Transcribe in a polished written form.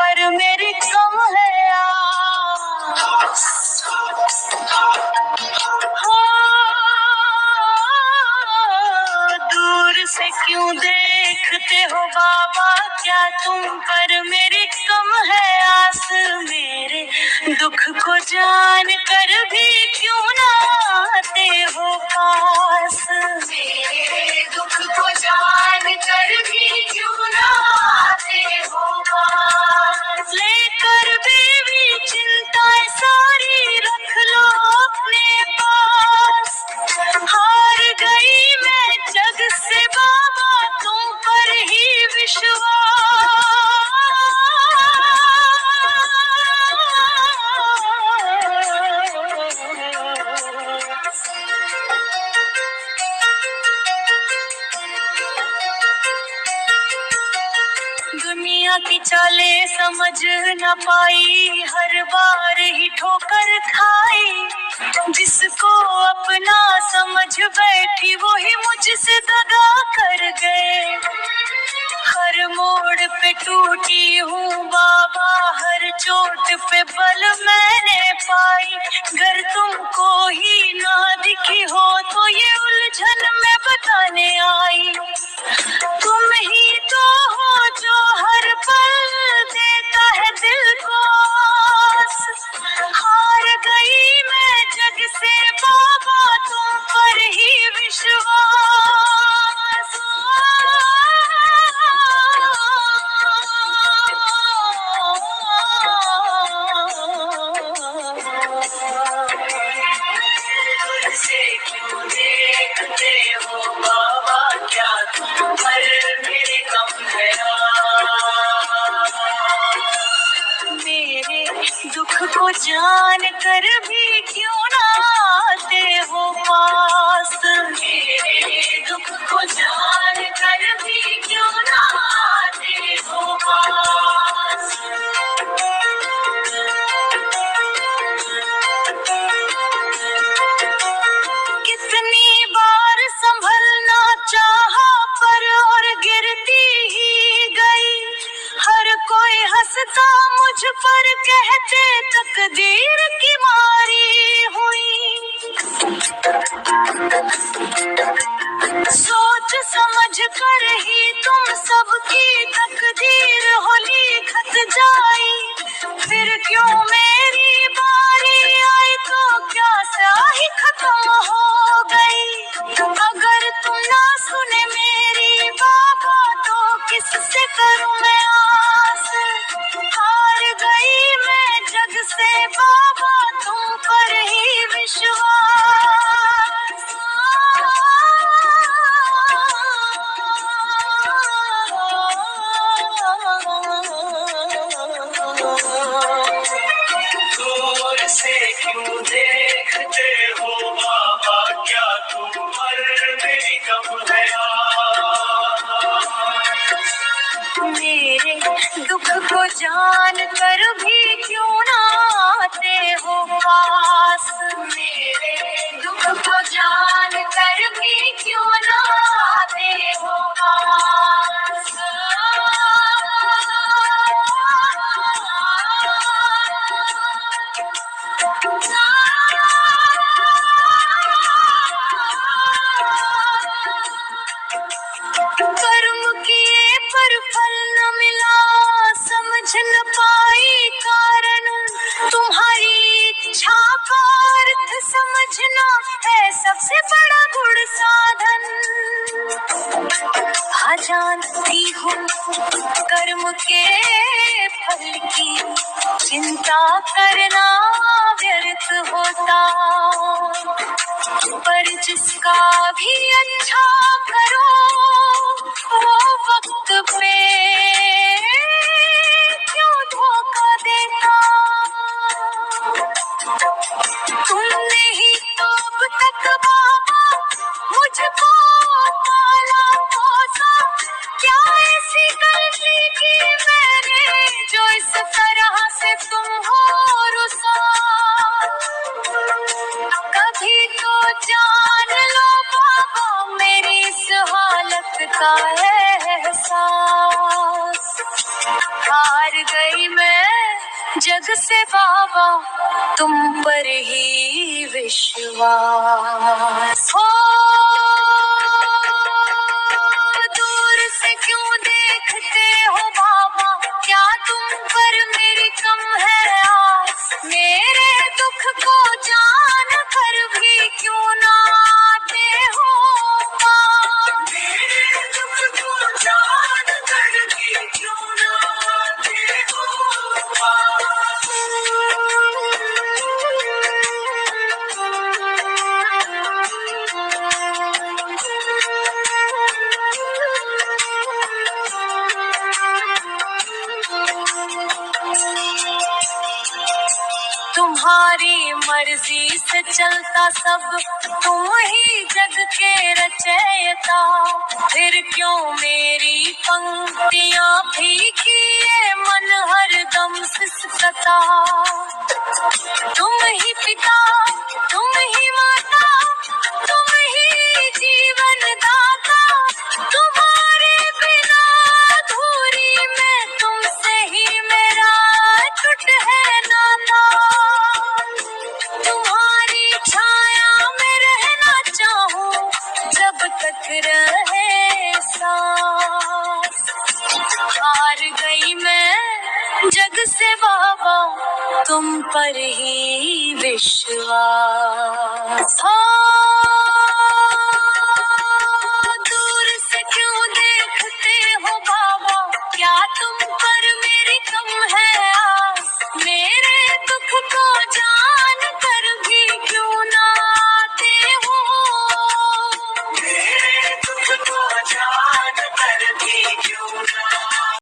पर मेरी कम है आस। दूर से क्यों देखते हो बाबा, क्या तुम पर मेरी कम है आस। मेरे दुख को जान कर भी क्यों ना आते हो पास। मेरे दुख को जान कर भी क्यों ना आते हो पास। लेकर बेबी चिंताएं सारी रख लो अपने पास। हार गई मैं जग से बाबा, तुम पर ही विश्वास। दुनिया की चालें समझ न पाई, हर बार ही ठोकर खाई। जिसको अपना समझ बैठी वो ही मुझसे दगा कर गए। हर मोड़ पे टूटी हूँ बाबा, हर चोट पे बल मैंने पाई। अगर तुमको ही ना दिखी हो तो ये उलझन मैं बताने आई। तुम ही तो हो जो हर पल देता है दिल को आस। हार गई मैं जग से बाबा, तुम पर ही विश्वास। से क्यों देखते हो बाबा, क्या तुम पर मेरे कम है आस। मेरे दुख को जान कर भी क्यों ना आते हो पास। मेरे दुख को जान कर भी क्यों ना आते हो पास। कितनी बार संभलना चाहा पर और गिरती ही गई। हर कोई हंसता मुझ पर, कहते तकदीर की मारी हुई। सोच समझ कर ही तुम सबकी तकदीर हो लिखत जाई। फिर क्यों मेरी बारी आई तो क्या स्याही खत्म हो गई। अगर तुम ना सुने मेरी बाबा तो किससे करूं मैं आस। हार गई मैं जग से बाबा, तुम पर ही विश्वास। दूर से क्यों देखते हो बाबा, क्या तुम पर मेरी कम है आस। मेरे दुख को जान कर भी क्यों ना आते हो पास। मेरे दुख को जान कर भी क्यों ना आते हो पास। कर्म किए पर फल न मिला, समझ न पाई कारण। तुम्हारी इच्छा का अर्थ समझना है सबसे बड़ा गुण साधन। हाँ जानती हूँ कर्म के फल की चिंता करना व्यर्थ होता। पर जिसका भी अच्छा करो वो वक्त पे क्यों धोखा देता। तुमने ही तो अब तक बाबा मुझको पाला पोसा। क्या ऐसी गलती की मैंने जो इस तरह से तुम हो रुसा। कभी तो जान लो बाबा जग से बाबा तुम पर ही विश्वास हो। दूर से क्यों देखते हो बाबा, क्या तुम पर मेरी कम है आस। मेरे दुख को जान कर भी क्यों ना आते हो पास। मेरे दुख को जान कर भी क्यों ना आते हो पास। तुम्हारी मर्जी से चलता सब, तुम ही जग के रचयिता। फिर क्यों मेरी पंक्तियां फीकी, ये मन हरदम सिसकता। तुम ही पिता, तुम ही माता, तुम ही जीवन दाता। तुम्हारे बिना अधूरी मैं, तुमसे ही मेरा टूट है नाता। तुम्हारी छाया में रहना चाहूं जब तक रहे सांस। हार गई मैं जग से बाबा तुम पर ही विश्वास हो।